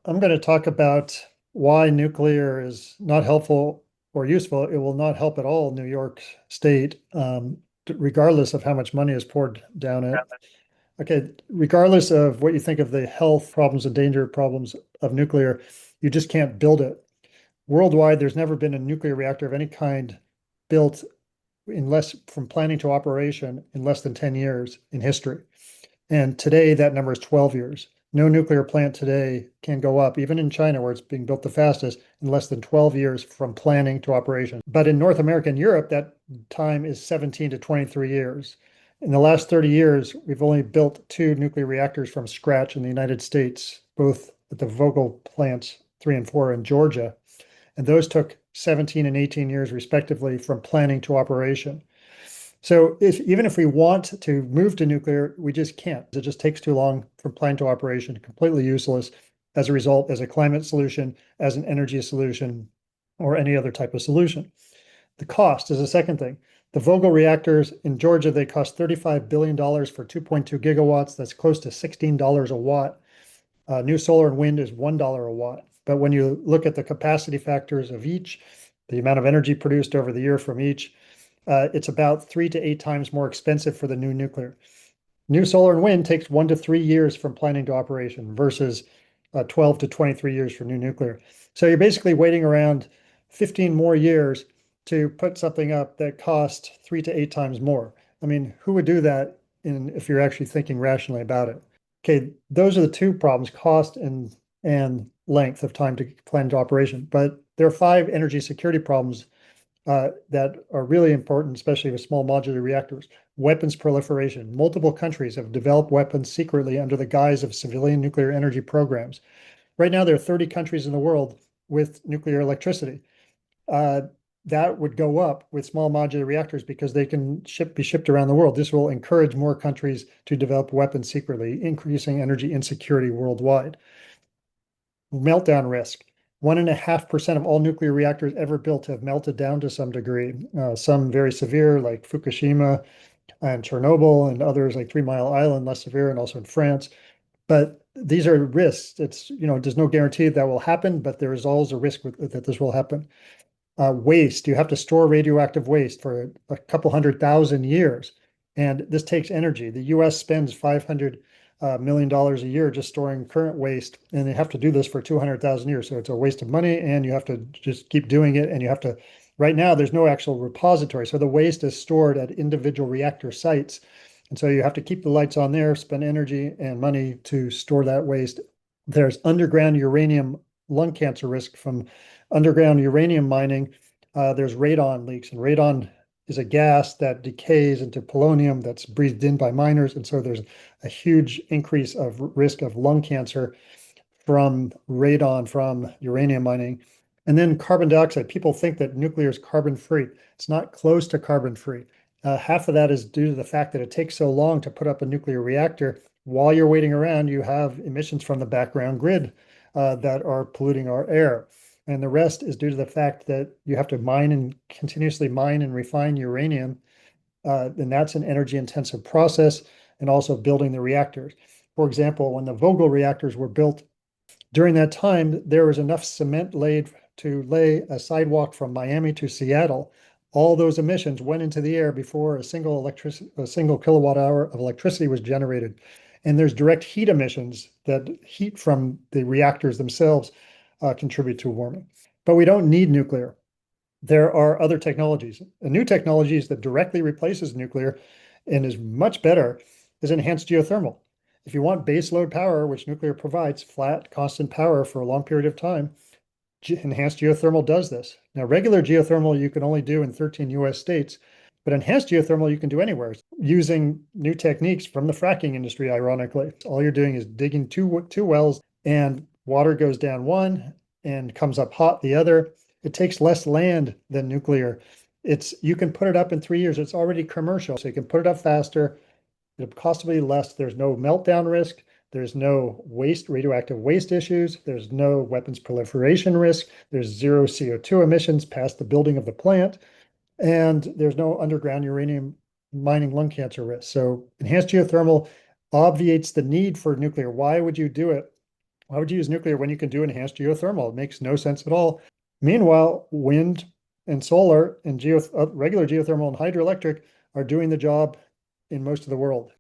I'm going to talk about why nuclear is not helpful or useful. It will not help at all New York State, regardless of how much money is poured down it. Okay, regardless of what you think of the health problems and danger problems of nuclear, you just can't build it. Worldwide, there's never been a nuclear reactor of any kind built from planning to operation in less than 10 years in history. And today that number is 12 years. No nuclear plant today can go up, even in China, where it's being built the fastest, in less than 12 years from planning to operation. But in North America and Europe, that time is 17 to 23 years. In the last 30 years, we've only built two nuclear reactors from scratch in the United States, both at the Vogtle plants 3 and 4 in Georgia. And those took 17 and 18 years, respectively, from planning to operation. So even if we want to move to nuclear, we just can't. It just takes too long from plan to operation, completely useless as a result, as a climate solution, as an energy solution, or any other type of solution. The cost is a second thing. The Vogtle reactors in Georgia, they cost $35 billion for 2.2 gigawatts. That's close to $16 a watt. New solar and wind is $1 a watt. But when you look at the capacity factors of each, the amount of energy produced over the year from each, it's about 3 to 8 times more expensive for the new nuclear. New solar and wind takes 1 to 3 years from planning to operation versus 12 to 23 years for new nuclear. So you're basically waiting around 15 more years to put something up that costs 3 to 8 times more. I mean, who would do that if you're actually thinking rationally about it? Okay, those are the two problems, cost and length of time to plan to operation. But there are five energy security problems that are really important, especially with small modular reactors. Weapons proliferation. Multiple countries have developed weapons secretly under the guise of civilian nuclear energy programs. Right now, there are 30 countries in the world with nuclear electricity. Uh, that would go up with small modular reactors because they can be shipped around the world. This will encourage more countries to develop weapons secretly, increasing energy insecurity worldwide. Meltdown risk. 1.5% of all nuclear reactors ever built have melted down to some degree. Some very severe, like Fukushima and Chernobyl, and others like 3 Mile Island, less severe, and also in France. But these are risks. There's no guarantee that will happen, but there is always a risk that this will happen. Waste. You have to store radioactive waste for a couple 100,000 years. And this takes energy. The US spends $500 million a year just storing current waste, and they have to do this for 200,000 years. So it's a waste of money, and you have to just keep doing it. And you have to, right now, there's no actual repository. So the waste is stored at individual reactor sites. And so you have to keep the lights on there, spend energy and money to store that waste. There's underground uranium lung cancer risk from underground uranium mining. There's radon leaks, and radon is a gas that decays into polonium that's breathed in by miners. And so there's a huge increase of risk of lung cancer from radon from uranium mining. And then carbon dioxide. People think that nuclear is carbon free. It's not close to carbon free. Half of that is due to the fact that it takes so long to put up a nuclear reactor. While you're waiting around, you have emissions from the background grid that are polluting our air. And the rest is due to the fact that you have to continuously mine and refine uranium. And that's an energy intensive process, and also building the reactors. For example, when the Vogtle reactors were built, during that time, there was enough cement laid to lay a sidewalk from Miami to Seattle. All those emissions went into the air before a single kilowatt hour of electricity was generated. And there's direct heat emissions that heat from the reactors themselves contribute to warming. But we don't need nuclear. There are other technologies. A new technologies that directly replaces nuclear and is much better is enhanced geothermal. If you want base load power, which nuclear provides, flat, constant power for a long period of time, enhanced geothermal does this. Now, regular geothermal you can only do in 13 US states, but enhanced geothermal you can do anywhere using new techniques from the fracking industry, ironically. All you're doing is digging two wells, and water goes down one and comes up hot the other. It takes less land than nuclear. You can put it up in 3 years. It's already commercial, so you can put it up faster. It'll cost less. There's no meltdown risk. There's no radioactive waste issues. There's no weapons proliferation risk. There's zero CO2 emissions past the building of the plant. And there's no underground uranium mining lung cancer risk. So enhanced geothermal obviates the need for nuclear. Why would you do it? Why would you use nuclear when you can do enhanced geothermal? It makes no sense at all. Meanwhile, wind and solar and regular geothermal and hydroelectric are doing the job in most of the world.